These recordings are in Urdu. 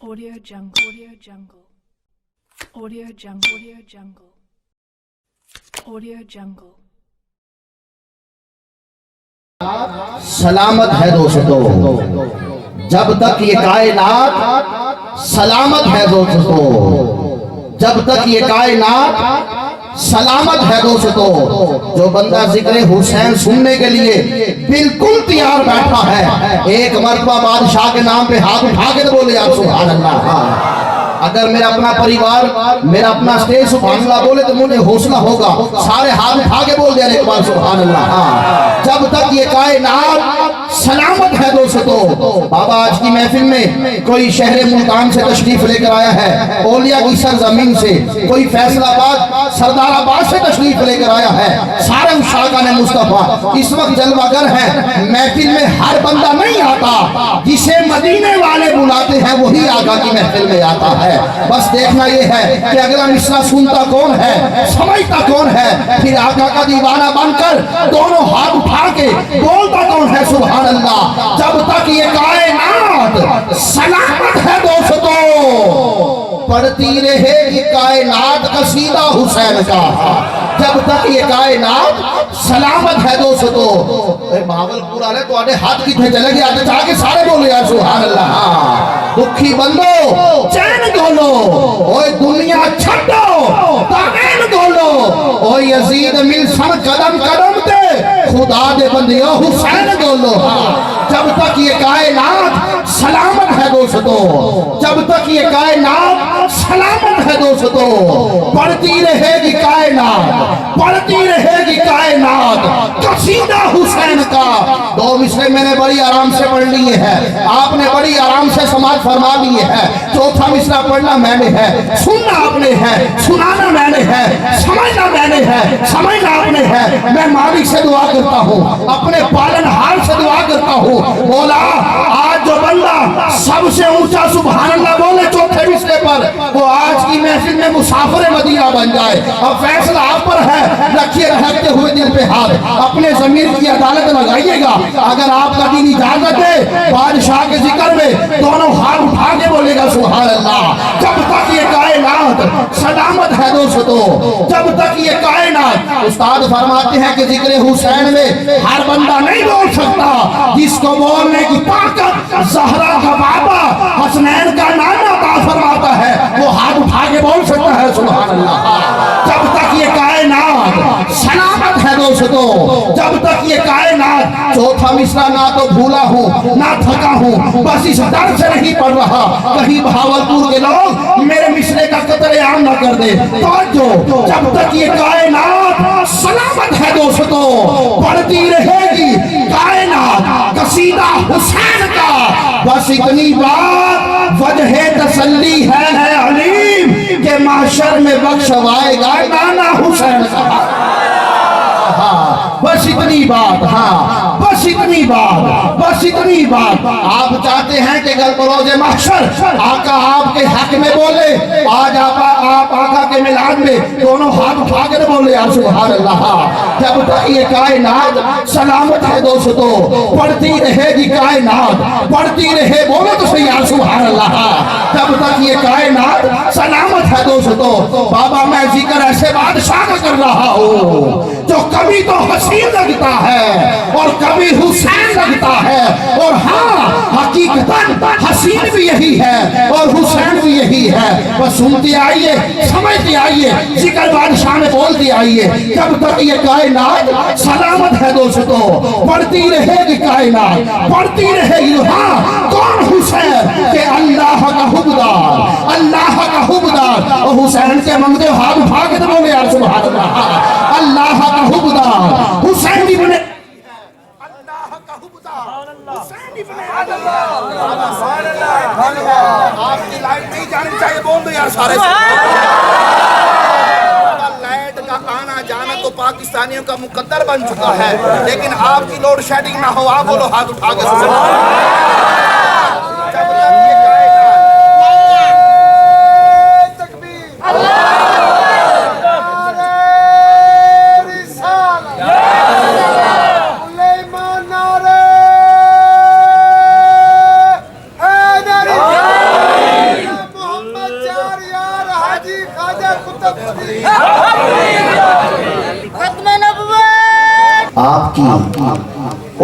Audio Jungle. Audio Jungle. Audio Jungle. Audio Jungle. Audio Jungle. سلامت ہے دوستو جب تک یہ کائنات سلامت ہے دوستو جب تک یہ کائنات سلامت ہے دوستو جو بندہ ذکر حسین سننے کے لیے بالکل تیار بیٹھا ہے ایک مرتبہ بادشاہ کے نام پہ ہاتھ اٹھا کے بولے یا سبحان اللہ اگر میرا اپنا پریوار میرا اپنا اسٹیج سبحان اللہ بولے تو مجھے حوصلہ ہوگا سارے ہاتھ اٹھا کے بول دیا ایک بار سبحان اللہ جب تک یہ کائنات سلامت ہے دوستو بابا آج کی محفل میں کوئی شہر ملتان سے تشریف لے کر آیا ہے اولیاء کی سرزمین سے کوئی فیصل آباد سردار آباد سے تشریف لے کر آیا ہے سارے مشاقان مصطفیٰ اس وقت جلوہ گر ہیں محفل میں ہر بندہ نہیں آتا جسے مدینے والے بلاتے ہیں وہی آقا کی محفل میں آتا ہے بس دیکھنا یہ ہے کہ اگلا مصرع سنتا کون ہے سمجھتا کون ہے پھر آقا کا دیوانہ بن کر دونوں ہاتھ اٹھا کے بولتا کون ہے سبحان اللہ جب تک یہ کائنات سلامت ہے دوستو پڑھتی رہے گی کائنات قصیدہ حسین کا جب تک یہ کائنات سلامت ہے دوستو بھاول پورا لے تو آنے ہاتھ کی تھے چلے گی آنے چاہ کے سارے بولے یا سبحان اللہ دکھی بندو چین دولو اوہ دنیا چھٹو تاغین دولو اوہ یزید مل سن قدم قدم دے خدا دے بندیو حسین دولو جب تک یہ کائنات سلامت ہے دوستو جب تک یہ کائنات سلامت ہے دوستو پڑھتی رہے گی کائنات پڑھتی رہے گی کائنات قصیدہ حسین کا دو مصرے میں نے بڑی آرام سے پڑھ لیے ہیں آپ نے بڑی آرام سے سماعت فرما لیے ہیں چوتھا مصرع پڑھنا میں نے ہے سننا آپ نے ہے سنانا میں نے ہے سمجھنا میں نے ہے سمجھنا آپ نے ہے میں مالک سے دعا کرتا ہوں اپنے پالن ہار سے دعا کرتا ہوں مولا آج جو بندہ سب سے اونچا سبحان اللہ بولے چوتھے مصرے پر وہ آج کی محفل میں مسافر مدینہ بن جائے اب فیصلہ آپ پر ہے رکھیے رہتے ہوئے دل پہ ہاتھ اپنے ضمیر کی عدالت لگائیے گا اگر آپ کا دین اجازت ہے بادشاہ کے ذکر میں دونوں ہاتھ اٹھا کے بولے گا سبحان اللہ جب تک یہ کائنات سلامت ہے دوستو جب تک یہ کائنات استاد فرماتے ہیں کہ ذکر حسین میں ہر بندہ نہیں بول سکتا جس کو بولنے کی طاقت زہرا کا بابا حسنین کا نام عطا فرماتا ہے وہ ہاتھ اٹھا کے بول سکتا ہے سبحان اللہ جب تک یہ کائنات سلامت ہے دوستو جب تک یہ کائنات چوتھا مصرع نہ تو بھولا ہوں نہ تھکا ہوں بس اس ڈر سے نہیں پڑھ رہا کہیں بہاولپور کے لوگ میرے مصرے کا قتل عام نہ کر دے توجہ جب تک یہ کائنات سلامت ہے دوستو پڑھتی رہے گی کائنات قصیدہ حسین کا بس اتنی بات وجہ تسلی ہے علیم کہ محشر میں بخشوائے گا نانا حسین کا بس اتنی بات بس اتنی بات بس اتنی بات آپ چاہتے ہیں کہ گل بروز محشر آقا آپ کے حق میں بولے آج آپ آقا کے ملاد میں دونوں ہاتھ اٹھا کر بولے یا سبحان اللہ جب تک یہ کائنات سلامت ہے دوستو پڑھتی رہے گی کائنات پڑھتی رہے بولے تو صحیح یا سبحان اللہ جب تک یہ کائنات سلامت ہے دوستو بابا میں ذکر ایسے بادشاہ کا کر رہا ہوں جو کبھی تو حسین لگتا ہے اور کبھی حسین لگتا ہے اور ہاں حقیقتاً حسین بھی یہی ہے اور حسین بھی یہی ہے بس سنتے آئیے سمجھتے آئیے ذکر بادشاہ میں بولتے آئیے جب تک یہ کائنات سلامت ہے دوستو پڑھتی رہے گی کائنات پڑھتی رہے گی ہاں کون حسین کہ اللہ کا حبدار اللہ کا حبدار اور حسین کے منگتے ہاتھ اٹھا کے تو بولے یا سبحان اللہ اللہ کا حبدار حسین ابن اللہ کا حبدار حسین ابن آپ کی لائٹ نہیں جانی چاہیے بول دو یار سارے لائٹ کا آنا جانا تو پاکستانیوں کا مقدر بن چکا ہے لیکن آپ کی لوڈ شیڈنگ نہ ہو آپ بولو ہاتھ اٹھا کے آپ کی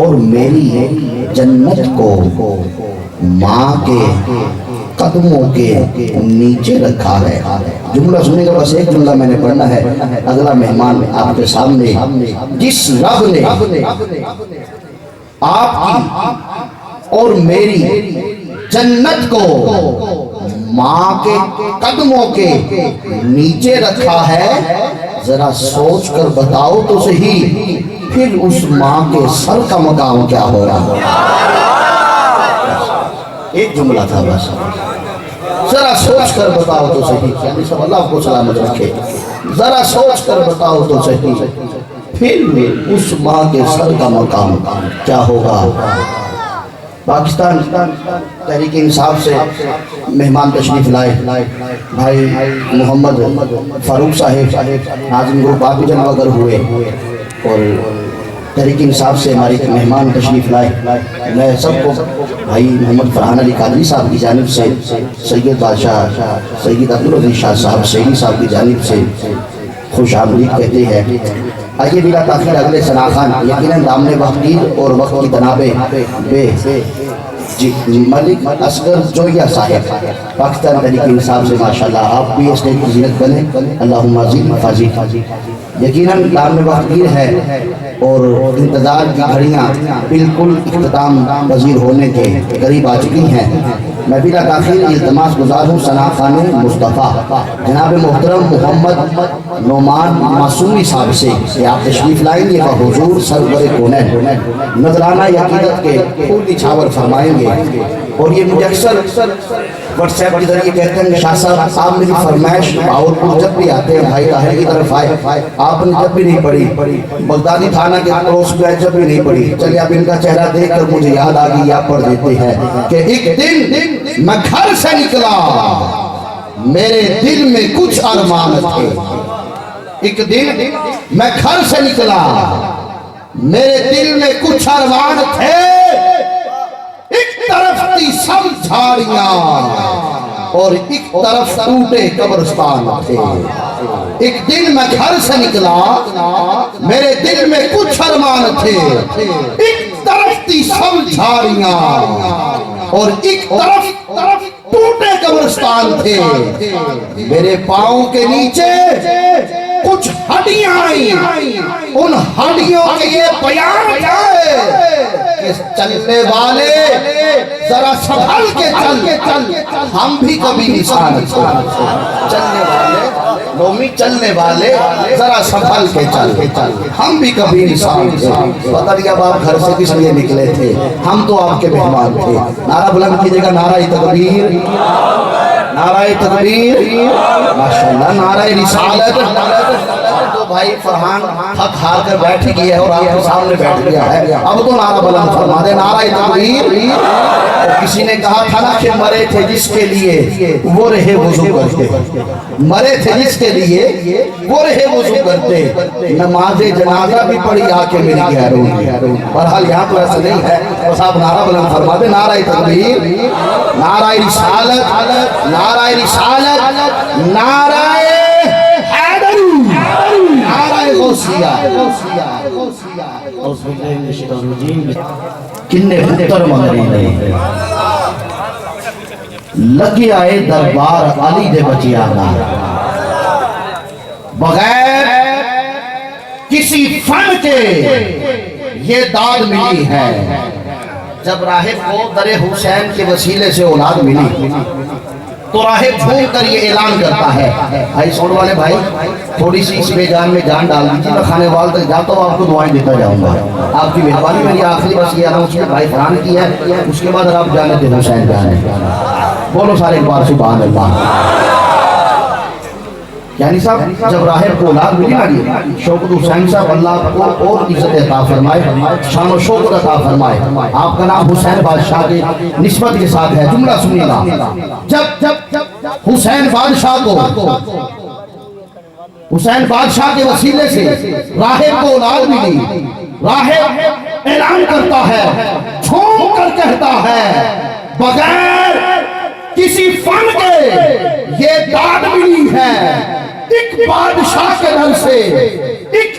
اور میری جنت کو ماں کے قدموں کے نیچے رکھا ہے. جملہ سننے کا بس ایک جملہ میں نے پڑھنا ہے. اگلا مہمان آپ کے سامنے جس رب نے آپ کی اور میری جنت کو ماں کے قدموں کے نیچے رکھا ہے، ذرا سوچ کر بتاؤ تو صحیح پھر اس ماں کے سر کا مقام کیا ہو رہا ہے. ایک جملہ تھا بس، ذرا سوچ کر بتاؤ تو صحیح. یعنی سب اللہ آپ کو سلامت رکھے. ذرا سوچ کر بتاؤ تو صحیح پھر اس ماں کے سر کا مقام کیا ہوگا. پاکستان تحریک انصاف سے مہمان تشریف لائے بھائی محمد فاروق صاحب ناظم گروپ آپ بھی جمع کر ہوئے، اور تحریک انصاف سے ہمارے مہمان تشریف لائے. میں سب کو بھائی محمد فرحان علی قادری صاحب کی جانب سے، سید بادشاہ سید عبدالعزیز شاہ صاحب شہری صاحب کی جانب سے خوش آمدید کہتے ہیں. آئیے بلا تاخیر اگلے ثنا خان یقیناً دامن وقت اور وقت کی تنابے بے ملک اصغر جویہ صاحب پاکستان تحریک انصاف سے ماشاءاللہ آپ بھی اسٹیج کی زینت بنے. اللہم زد مفازید. یقیناً دامن وقت ہے اور انتظار کی گھڑیاں بالکل اختتام پذیر ہونے کے قریب آ چکی ہیں. میں بلا تاخیر التماس گزار ہوں ثنا خان مصطفیٰ جناب محترم محمد نعمان معصومی صاحب سے کہ آپ تشریف لائیں گے بحضور سرور کونین نذرانہ عقیدت کے پھول نچھاور فرمائیں گے. اور یہ مجھے اکثر واٹس ایپ کے ذریعے کہتے ہیں کہ شاہ صاحب آپ میری فرمائش باورپور جب بھی آتے ہیں بھائی طاہر کی طرف آئے، آپ نے جب بھی نہیں پڑھی، بغدادی تھانہ کے پڑوس میں جب بھی نہیں پڑھی. چلیے اب ان کا چہرہ دیکھ کر مجھے یاد آ گئی، آپ پڑھ دیتے ہیں کہ ایک دن میں گھر سے نکلا میرے دل میں کچھ ارمان تھے. ایک دن میں گھر سے نکلا میرے دل میں کچھ ارمان تھے، ایک طرف تھی سب جھاڑیاں اور ایک طرف ٹوٹے قبرستان تھے. ایک دن میں گھر سے نکلا میرے دل میں کچھ ارمان تھے، ایک طرف تھی سب جھاڑیاں اور ایک طرف ٹوٹے قبرستان تھے. میرے پاؤں کے نیچے کچھ ہڈیاں آئیں، ان ہڈیوں کے یہ بیان ہے کہ چلنے والے ذرا سنبھل کے چل، ہم بھی کبھی نشان چلنے والے نومی چلنے والے ذرا سنبھل کے چل، ہم بھی کبھی نشان تھے. پتہ نہیں اب آپ گھر سے کس لیے نکلے تھے، ہم تو آپ کے مہمان تھے. نعرہ بلند کیجئے گا نعرہ تکبیر، نعرہ تکبیر، ماشاءاللہ نعرہ رسالت. تو بھائی فرحان تھک ہار کر بیٹھ گیا ہے اور آپ کے سامنے بیٹھ گیا ہے، اب تو نعرہ بلند فرما دے نعرہ تکبیر. کسی نے کہا تھا نا کہ مرے تھے جس کے لیے وہ رہے وضو کرتے، مرے تھے جس کے لیے وہ رہے وضو کرتے، نماز جنازہ بھی پڑھی آ کے میری گہروں. بہرحال یہاں تو ایسا نہیں ہے، بس آپ نعرہ بلند فرما دے نعرہ تکبیر، نعرہ رسالت، نعرہ رسالت، نعرہ حیدر، نعرہ غوثیہ. کنے پتر مگری نے لگی آئے دربار علی دے بچیانا، بغیر کسی فن کے یہ داد ملی ہے. جب راہب کو در حسین کے وسیلے سے اولاد ملی تو راہب جھوم کر یہ اعلان کرتا ہے. بھائی سوڑ والے بھائی تھوڑی سی اس بے جان میں جان ڈال دیجیے، میں خانے وال تک جاتا ہوں آپ کو دعائیں دیتا جاؤں گا. آپ کی مہربانی. میری آخری بس یہ اناؤنس میں بھائی فرحان کی ہے، اس کے بعد آپ جانے تھے حسین جانے. بولو سارے ایک بار سبحان اللہ. یعنی صاحب جب راہب کو اولاد ملی نا شوکت حسین صاحب اللہ آپ کو اور عزت عطا فرمائے، شان و شوکت عطا فرمائے. آپ کا نام حسین بادشاہ کے نسبت کے ساتھ ہے. جملہ سنیے گا، جب حسین بادشاہ کو حسین بادشاہ کے وسیلے سے راہب کو اولاد ملی، راہب اعلان کرتا ہے، جھوم کر کہتا ہے بغیر کسی فن کے یہ داد ملی ہے. ایک بادشاہ کے گھر سے، ایک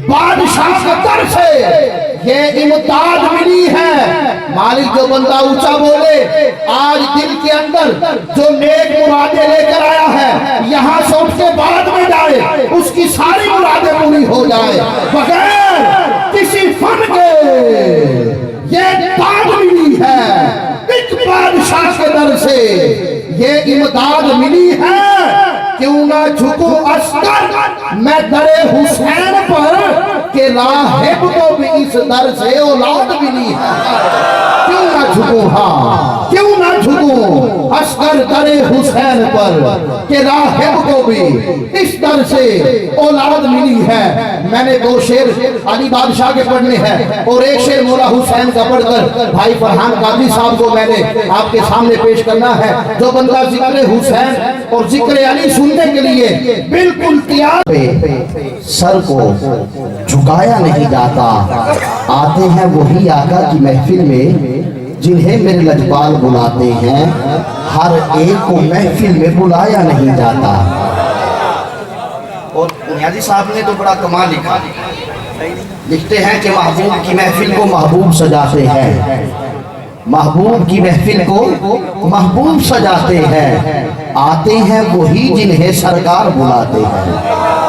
بادشاہ کے در سے یہ امداد ملی ہے۔ مالک جو بندہ اونچا بولے آج دل کے اندر جو نیک مرادیں لے کر آیا ہے یہاں سے اٹھ کے بعد میں جائے اس کی ساری مرادیں پوری ہو جائے بغیر کسی فن کے۔ یہ داد ملی ہے ایک بادشاہ کے در سے، یہ امداد ملی ہے۔ کیوں نہ جھکو عسکر میں در حسین پر کہ راہب کو بھی اس در سے اولاد ملی ہے۔ کیوں نہ جھکو، ہاں کیوں نہ جھکو عسکر در حسین پر کہ راہب کو بھی اس در سے اولاد ملی ہے۔ میں نے دو شعر علی بادشاہ کے پڑھنے ہیں اور ایک شعر مولا حسین کا پڑھ کر بھائی فرحان قاضی صاحب کو میں نے آپ کے سامنے پیش کرنا ہے۔ جو بندہ ذکر حسین اور ذکر علی سننے کے لیے بالکل تیار ہے، سر کو جھکایا نہیں جاتا۔ آتے ہیں وہی آقا کی محفل میں جنہیں میرے لجپال بلاتے ہیں، ہر ایک کو محفل میں بلایا نہیں جاتا۔ اور نیازی صاحب نے تو بڑا کمال لکھا، لکھتے ہیں کہ محبوب کی محفل کو محبوب سجاتے ہیں، محبوب کی محفل کو محبوب سجاتے ہیں، آتے ہیں وہی جنہیں سرکار بلاتے ہیں،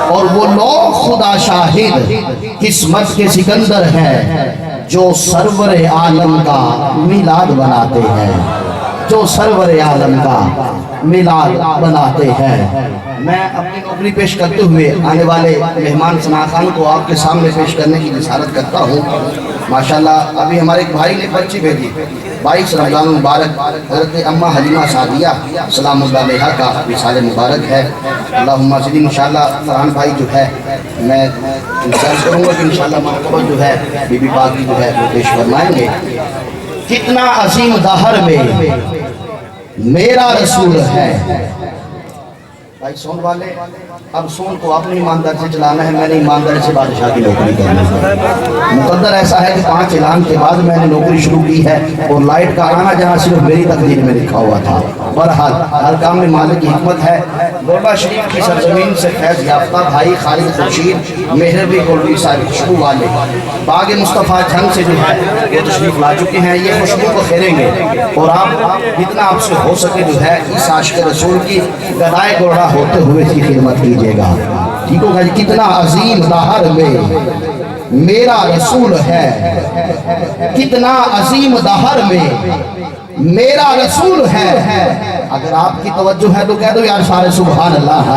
اور وہ لوگ خدا شاہد قسمت کے سکندر ہیں جو سرور عالم کا میلاد بناتے ہیں، جو سرور عالم کا میلاد بناتے ہیں۔ میں اپنی نوکری پیش کرتے ہوئے آنے والے مہمان ثناء خان کو آپ کے سامنے پیش کرنے کی جسارت کرتا ہوں۔ ماشاءاللہ ابھی ہمارے ایک بھائی نے پرچی بھیجی، 22 رمضان مبارک حضرت اماں حلیمہ سعدیہ سلام اللہ علیہا کا وصال مبارک ہے۔ اللہم صلی انشاءاللہ فرحان بھائی جو ہے میں انتظار کروں گا کہ انشاءاللہ مرتبہ جو ہے بی بی پاک کی جو ہے وہ پیش فرمائیں گے۔ کتنا عظیم دہر میں میرا رسول ہے۔ بھائی سون والے اب سون کو اپنی ایمانداری سے چلانا ہے، میں نے ایمانداری سے بادشاہ کی نوکری کرنی ہے۔ مقدر ایسا ہے کہ 5 اعلان کے بعد میں نے نوکری شروع کی ہے اور لائٹ کا آنا جہاں صرف میری تقدیر میں لکھا ہوا تھا۔ بہرحال ہر کام میں مالک کی حکمت ہے۔ گولڈا شریف کی سرزمین سے فیض یافتہ بھائی خالد خورشید مہربی گولڈی صاحب خوشبو والے باغ مصطفیٰ جھنگ سے جو ہے یہ تشریف لا چکے ہیں، یہ خوشبو کو پھیریں گے اور آپ جتنا آپ سے ہو سکے جو ہے اس عاشق رسول کی گدائے گوڑا ہوتے ہوئے کی خدمت کیجیے گا، ٹھیک ہوگا جی۔ کتنا عظیم دہر میں میرا رسول ہے، کتنا عظیم دہر میں میرا رسول ہے۔ اگر آپ کی توجہ ہے تو کہہ دو یار سارے سبحان اللہ۔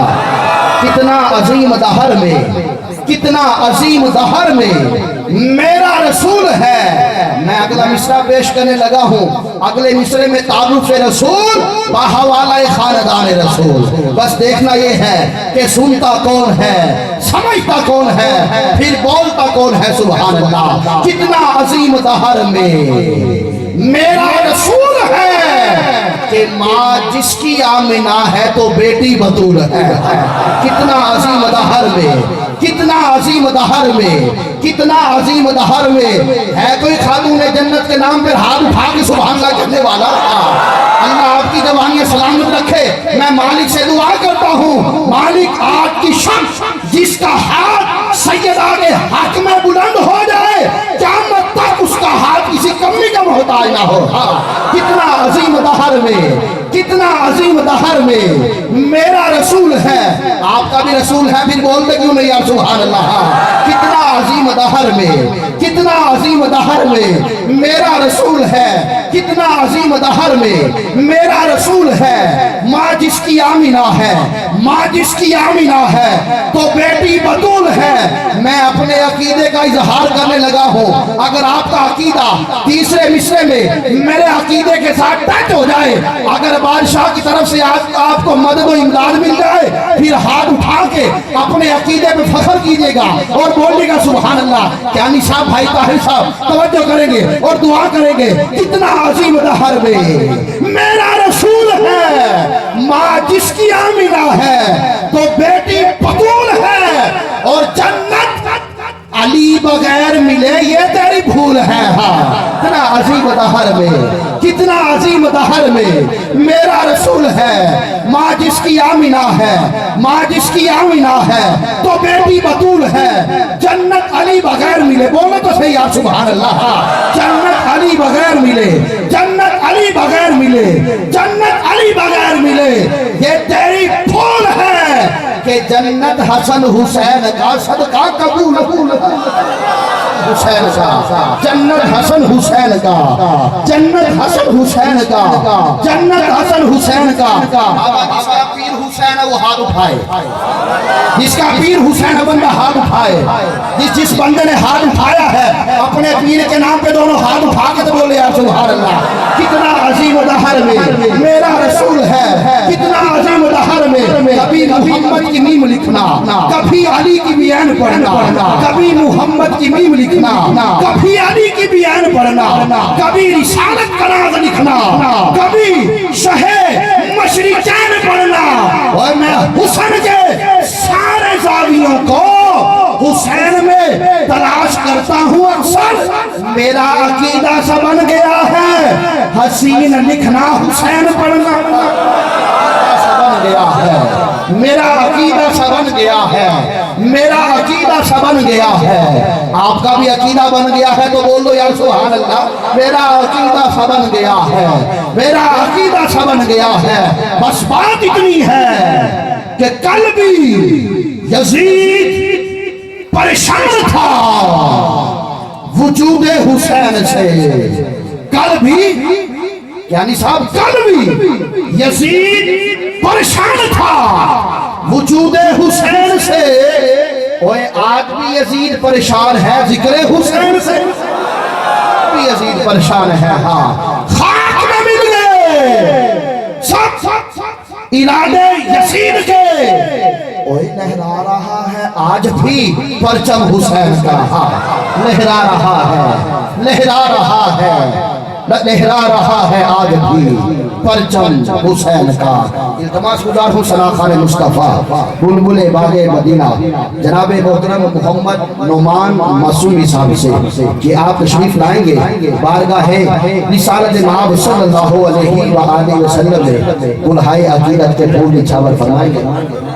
کتنا عظیم دہر میں، کتنا عظیم دہر میں میرا رسول ہے۔ میں اگلا مصرع پیش کرنے لگا ہوں۔ اگلے مصرع میں تعارف رسول باحوالہ خاندان رسول۔ بس دیکھنا یہ ہے کہ سنتا کون ہے، سمجھتا کون ہے، پھر بولتا کون ہے۔ سبحان اللہ۔ کتنا عظیم دہر میں میرا رسول ہے کہ ماں جس کی آمنہ ہے تو بیٹی بطول ہے۔ کتنا عظیم دہر میں، کتنا عظیم دہر میں، کتنا عظیم دہر میں ہے کوئی خاتون جنت کے نام پر ہاتھ اٹھا کے سبحان اللہ کہنے والا؟ اللہ آپ کی جوانی سلامت رکھے۔ میں مالک سے دعا کرتا ہوں، مالک آج کی شخص جس کا ہاتھ سیدہ کے حق میں بلند ہو جائے قیامت تک اس کا ہاتھ کسی کمی کا محتاج نہ ہو۔ کتنا عظیم دہر میں، کتنا عظیم دہر میں میرا رسول ہے۔ آپ کا بھی رسول ہے، پھر بولتے کیوں نہیں یار سبحان اللہ۔ کتنا عظیم دہر میں، کتنا عظیم دہر میں میرا رسول ہے، کتنا عظیم دہر میں میرا رسول ہے۔ ماں جس کی آمنہ ہے، ماں جس کی آمنہ ہے تو بیٹی بطول ہے۔ میں اپنے عقیدے کا اظہار کرنے لگا ہوں، اگر آپ کا عقیدہ تیسرے مصرع میں میرے عقیدے کے ساتھ ٹچ ہو جائے، اگر بادشاہ کی طرف سے آپ کو مدد و امداد مل جائے، پھر ہاتھ اٹھا کے اپنے عقیدے پہ فخر کیجئے گا اور بولیے گا سبحان اللہ۔ کیانی صاحب بھائی طاہر صاحب توجہ کریں گے اور دعا کریں گے۔ کتنا عظیم دہر میں میرا رسول ہے، ماں جس کی آمنہ ہے تو بیٹی بطول ہے، اور جنت علی بغیر ملے یہ تیری بھول ہے کتنا عظیم دہر میں کتنا عظیم دہر میں میرا رسول ہے ماں جس کی آمینہ ہے ماں جس کی آمینہ ہے تو بیٹی بطول ہے جنت علی بغیر ملے بولے تو صحیح یا سبحان اللہ جنت علی بغیر ملے جنت علی بغیر ملے جنت علی بغیر ملے یہ تیری بھول ہے کہ جنت حسن حسین کا صدقہ قبول حسین کا جنت حسن حسین کا جنت حسن حسین کا جنت حسن حسین کا جس کا پیر حسین ہے وہ ہاتھ اٹھائے جس کا پیر حسین ہے بندہ ہاتھ اٹھائے جس بندے نے ہاتھ اٹھایا ہے اپنے پیر کے نام پہ دونوں ہاتھ اٹھا کے تو بولے یا سبحان اللہ کتنا عظیم دہر میں میرا رسول ہے کتنا عظیم دہر میں کبھی محمد کی میم لکھنا کبھی علی کی بیان پڑھنا کبھی محمد کی میم لکھنا کبھی علی کی بیان پڑھنا کبھی رسالت کا راز لکھنا کبھی شہ مشرقین پڑھنا اور میں حسن کے سارے زاویوں کو حسین میں تلاش کرتا ہوں اکثر میرا عقیدہ سا بن گیا ہے حسین لکھنا حسین پڑھنا بن گیا ہے میرا عقیدہ سا بن گیا ہے میرا عقیدہ سا بن گیا ہے آپ کا بھی عقیدہ بن گیا ہے تو بول دو یا سبحان اللہ میرا عقیدہ سا بن گیا ہے میرا عقیدہ سا بن گیا ہے بس بات اتنی ہے کہ کل بھی یزید پریشان تھا وجود حسین سے کل بھی یعنی صاحب کل بھی یزید پریشان تھا وجود حسین سے اوے آج بھی یزید پریشان ہے ذکر حسین سے بھی یزید پریشان ہے ہاں خاک میں مل گئے سب ارادے یزید کے اوے لہرا رہا ہے آج بھی پرچم حسین کا لہرا رہا ہے لہرا رہا ہے لہرا رہا ہے آج بھی پرچم حسین کا التماس گزار ہوں ثنا خان مصطفیٰ بلبل باغ مدینہ جناب محترم محمد نعمان معصومی صاحب سے کہ آپ تشریف لائیں گے بارگاہ رسالت مآب صلی اللہ علیہ وآلہ وسلم میں کلہائے عقیدت کے پھول نچھاور فرمائیں گے